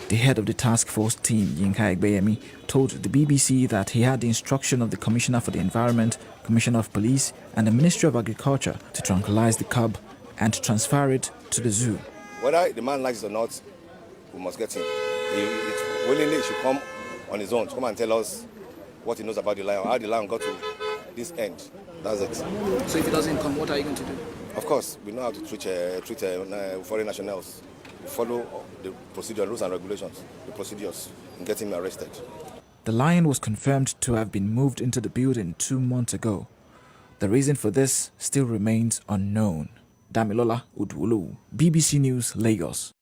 The head of the task force team, Yinka Egbeyemi, told the BBC that he had the instruction of the Commissioner for the Environment, Commissioner of Police and the Ministry of Agriculture to tranquilize the cub and transfer it to the zoo. Whether the man likes it or not, we must get him. He willingly should come on his own to come and tell us what he knows about the lion, how the lion got to this end. That's it. So if he doesn't come, what are you going to do? Of course, we know how to treat foreign nationals. We follow the procedure, rules and regulations, the procedures in getting him arrested. The lion was confirmed to have been moved into the building 2 months ago. The reason for this still remains unknown. Damilola Udwulu, BBC News, Lagos.